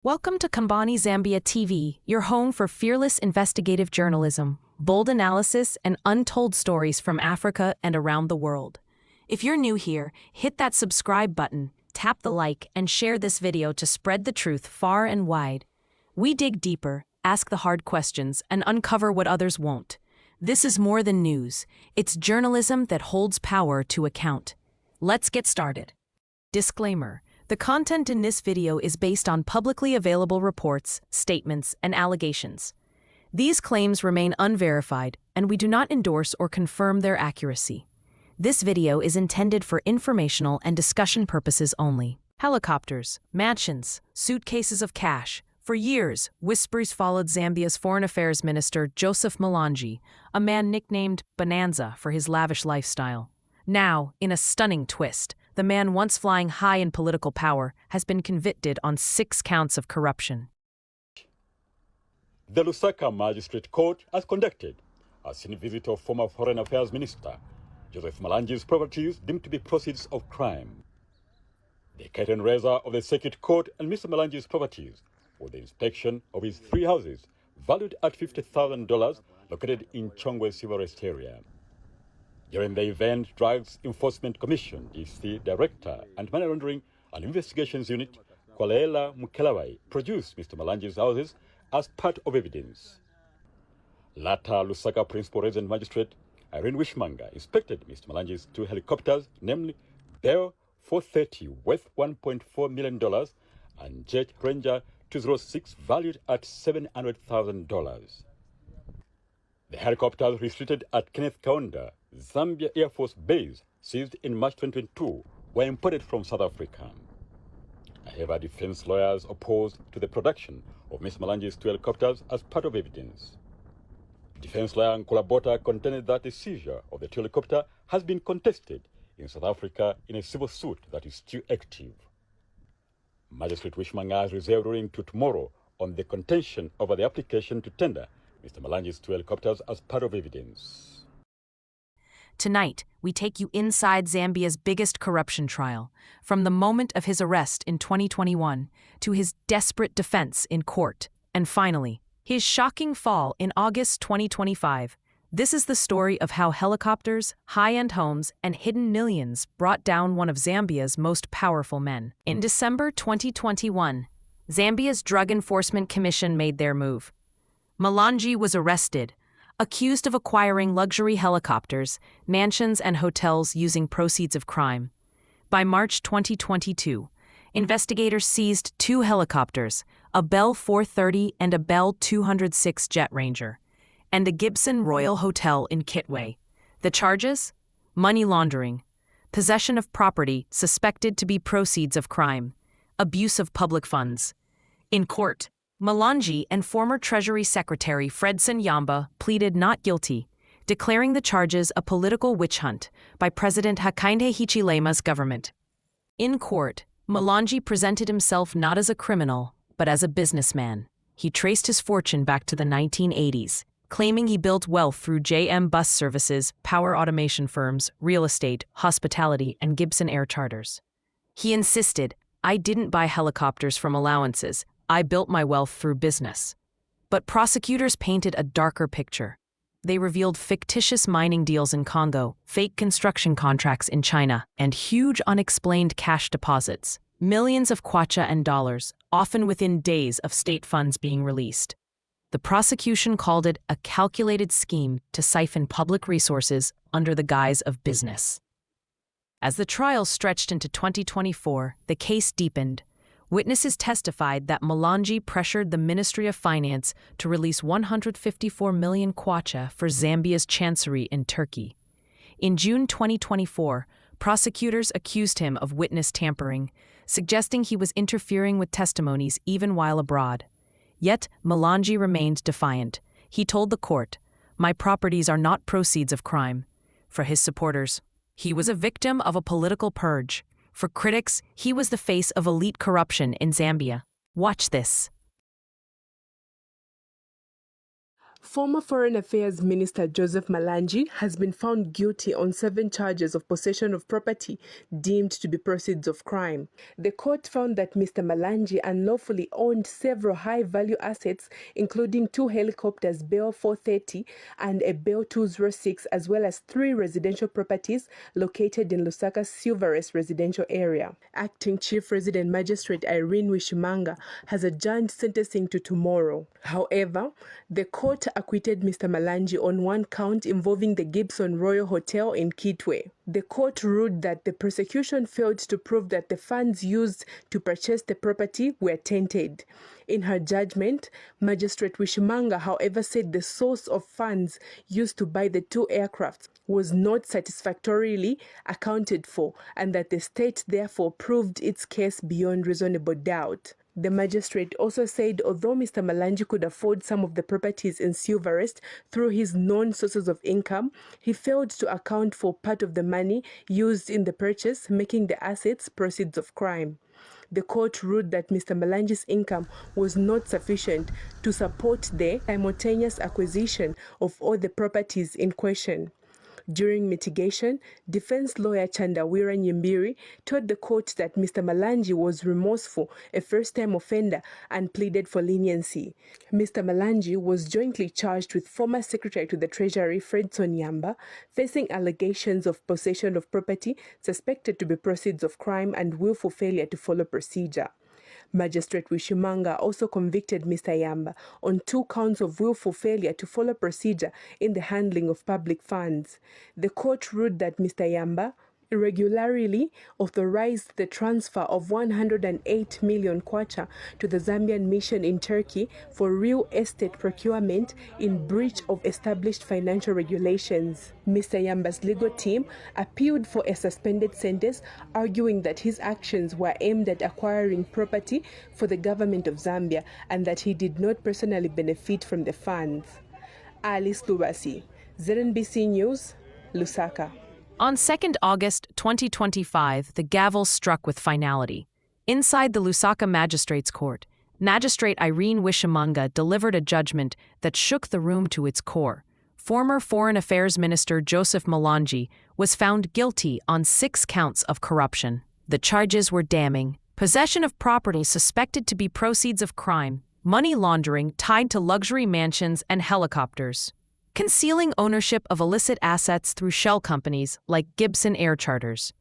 Welcome to Kambani Zambia TV, your home for fearless investigative journalism, bold analysis, and untold stories from Africa and around the world. If you're new here, hit that subscribe button, tap the like, and share this video to spread the truth far and wide. We dig deeper, ask the hard questions, and uncover what others won't. This is more than news. It's journalism that holds power to account. Let's get started. Disclaimer. The content in this video is based on publicly available reports, statements, and allegations. These claims remain unverified, and we do not endorse or confirm their accuracy. This video is intended for informational and discussion purposes only. Helicopters, mansions, suitcases of cash. For years, whispers followed Zambia's Foreign Affairs Minister Joseph Malanji, a man nicknamed Bonanza for his lavish lifestyle. Now, in a stunning twist, the man once flying high in political power has been convicted on 6 counts of corruption. The Lusaka Magistrate Court has conducted a Senate visit of former Foreign Affairs Minister Joseph Malanji's properties deemed to be proceeds of crime. The curtain raiser of the Circuit Court and Mr. Malanji's properties was the inspection of his 3 houses, valued at $50,000, located in Chongwe Civil Rest area. During the event, Drugs Enforcement Commission, DC Director and Money Laundering and Investigations Unit, Kwalela Mukelawai, produced Mr. Malanji's houses as part of evidence. Latter Lusaka Principal Resident Magistrate Irene Wishmanga inspected Mr. Malanji's 2 helicopters, namely Bell 430 worth $1.4 million and Jet Ranger 206 valued at $700,000. The helicopters restricted at Kenneth Kaunda, Zambia Air Force Base, seized in March 2022, were imported from South Africa. However, defense lawyers opposed to the production of Mr. Malanji's 2 helicopters as part of evidence. Defense lawyer Nkulabota contended that the seizure of the 2 helicopters has been contested in South Africa in a civil suit that is still active. Magistrate Wishmanga has reserved ruling to tomorrow on the contention over the application to tender Mr. Malanji's 2 helicopters as part of evidence. Tonight, we take you inside Zambia's biggest corruption trial, from the moment of his arrest in 2021 to his desperate defense in court, and finally, his shocking fall in August 2025. This is the story of how helicopters, high-end homes, and hidden millions brought down one of Zambia's most powerful men. In December 2021, Zambia's Drug Enforcement Commission made their move. Milanji was arrested, accused of acquiring luxury helicopters, mansions, and hotels using proceeds of crime. By March 2022, investigators seized 2 helicopters, a Bell 430 and a Bell 206 Jet Ranger, and a Gibson Royal Hotel in Kitwe. The charges? Money laundering, possession of property suspected to be proceeds of crime, abuse of public funds. In court, Milanji and former Treasury Secretary Fredson Yamba pleaded not guilty, declaring the charges a political witch hunt by President Hakainde Hichilema's government. In court, Milanji presented himself not as a criminal, but as a businessman. He traced his fortune back to the 1980s, claiming he built wealth through JM Bus Services, power automation firms, real estate, hospitality, and Gibson Air Charters. He insisted, "I didn't buy helicopters from allowances. I built my wealth through business." But prosecutors painted a darker picture. They revealed fictitious mining deals in Congo, fake construction contracts in China, and huge unexplained cash deposits, millions of kwacha and dollars, often within days of state funds being released. The prosecution called it a calculated scheme to siphon public resources under the guise of business. As the trial stretched into 2024, the case deepened. Witnesses testified that Milanji pressured the Ministry of Finance to release 154 million kwacha for Zambia's chancery in Turkey. In June 2024, prosecutors accused him of witness tampering, suggesting he was interfering with testimonies even while abroad. Yet, Milanji remained defiant. He told the court, "My properties are not proceeds of crime." For his supporters, he was a victim of a political purge. For critics, he was the face of elite corruption in Zambia. Watch this. Former Foreign Affairs Minister Joseph Malanji has been found guilty on 7 charges of possession of property deemed to be proceeds of crime. The court found that Mr. Malanji unlawfully owned several high-value assets, including 2 helicopters Bell 430 and a Bell 206, as well as 3 residential properties located in Lusaka's Silverest residential area. Acting Chief Resident Magistrate Irene Wishimanga has adjourned sentencing to tomorrow. However, the court acquitted Mr. Malanji on 1 count involving the Gibson Royal Hotel in Kitwe. The court ruled that the prosecution failed to prove that the funds used to purchase the property were tainted. In her judgment, Magistrate Wishimanga, however, said the source of funds used to buy the 2 aircrafts was not satisfactorily accounted for, and that the state therefore proved its case beyond reasonable doubt. The magistrate also said although Mr. Malanji could afford some of the properties in Silverest through his known sources of income, he failed to account for part of the money used in the purchase, making the assets proceeds of crime. The court ruled that Mr. Malanji's income was not sufficient to support the simultaneous acquisition of all the properties in question. During mitigation, defense lawyer Chandawira Nyimbiri told the court that Mr. Malanji was remorseful, a first-time offender, and pleaded for leniency. Mr. Malanji was jointly charged with former Secretary to the Treasury Fredson Yamba, facing allegations of possession of property suspected to be proceeds of crime and willful failure to follow procedure. Magistrate Wishimanga also convicted Mr. Yamba on 2 counts of willful failure to follow procedure in the handling of public funds. The court ruled that Mr. Yamba irregularly authorized the transfer of 108 million kwacha to the Zambian mission in Turkey for real estate procurement in breach of established financial regulations. Mr. Yamba's legal team appealed for a suspended sentence, arguing that his actions were aimed at acquiring property for the government of Zambia and that he did not personally benefit from the funds. Alice Lubasi, ZNBC News, Lusaka. On 2nd August 2025, the gavel struck with finality. Inside the Lusaka Magistrates Court, Magistrate Irene Wishimanga delivered a judgment that shook the room to its core. Former Foreign Affairs Minister Joseph Malanji was found guilty on 6 counts of corruption. The charges were damning: possession of property suspected to be proceeds of crime, money laundering tied to luxury mansions and helicopters, concealing ownership of illicit assets through shell companies like Gibson Air Charters.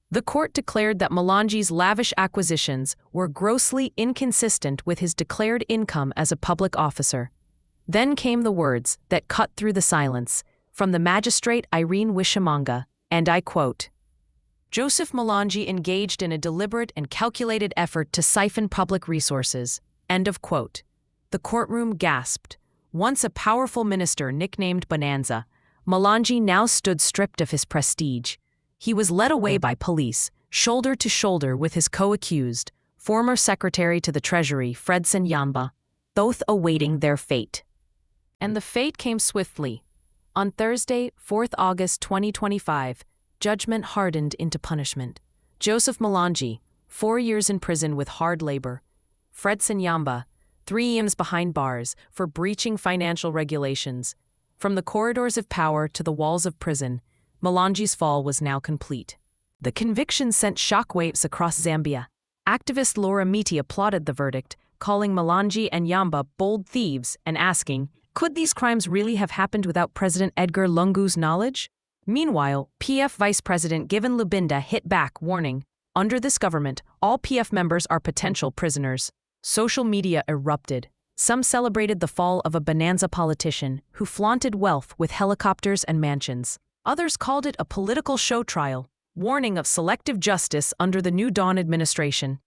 The court declared that Malanji's lavish acquisitions were grossly inconsistent with his declared income as a public officer. Then came the words that cut through the silence from the magistrate Irene Wishimanga, and I quote, "Joseph Malanji engaged in a deliberate and calculated effort to siphon public resources." End of quote. The courtroom gasped. Once a powerful minister nicknamed Bonanza, Malanji now stood stripped of his prestige. He was led away by police, shoulder to shoulder with his co-accused, former Secretary to the Treasury Fredson Yamba, both awaiting their fate. And the fate came swiftly. On Thursday, 4th August 2025, judgment hardened into punishment. Joseph Malanji, 4 years in prison with hard labor. Fredson Yamba, 3 years behind bars for breaching financial regulations. From the corridors of power to the walls of prison, Malanji's fall was now complete. The conviction sent shockwaves across Zambia. Activist Laura Miti applauded the verdict, calling Malanji and Yamba bold thieves and asking, could these crimes really have happened without President Edgar Lungu's knowledge? Meanwhile, PF Vice President Given Lubinda hit back, warning, under this government, all PF members are potential prisoners. Social media erupted. Some celebrated the fall of a bonanza politician who flaunted wealth with helicopters and mansions. Others called it a political show trial, warning of selective justice under the New Dawn administration.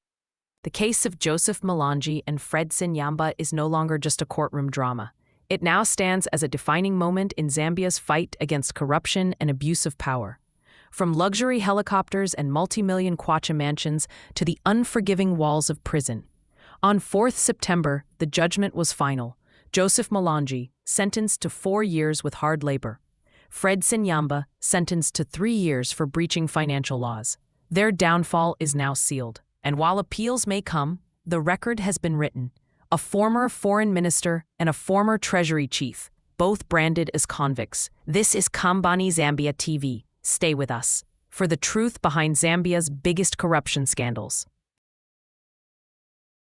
The case of Joseph Malanji and Fredson Yamba is no longer just a courtroom drama. It now stands as a defining moment in Zambia's fight against corruption and abuse of power. From luxury helicopters and multi-million kwacha mansions to the unforgiving walls of prison. On 4th September, the judgment was final. Joseph Malanji, sentenced to 4 years with hard labor. Fredson Yamba, sentenced to 3 years for breaching financial laws. Their downfall is now sealed. And while appeals may come, the record has been written. A former foreign minister and a former treasury chief, both branded as convicts. This is Kambani Zambia TV. Stay with us for the truth behind Zambia's biggest corruption scandals.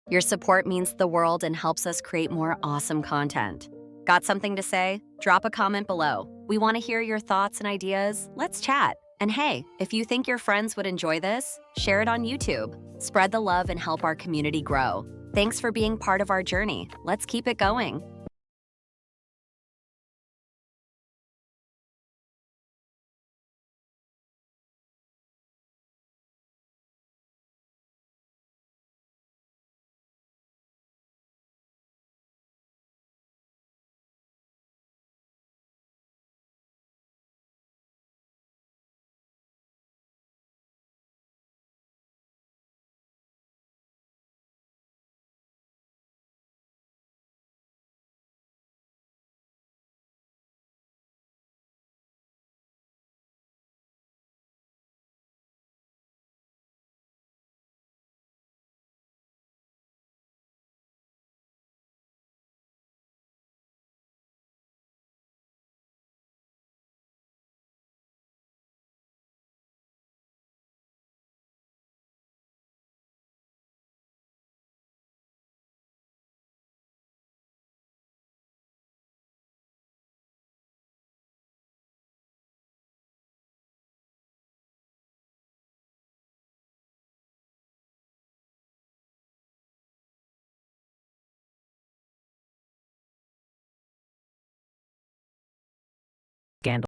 Your support means the world and helps us create more awesome content. Got something to say? Drop a comment below. We want to hear your thoughts and ideas. Let's chat. And hey, if you think your friends would enjoy this, share it on YouTube. Spread the love and help our community grow. Thanks for being part of our journey. Let's keep it going.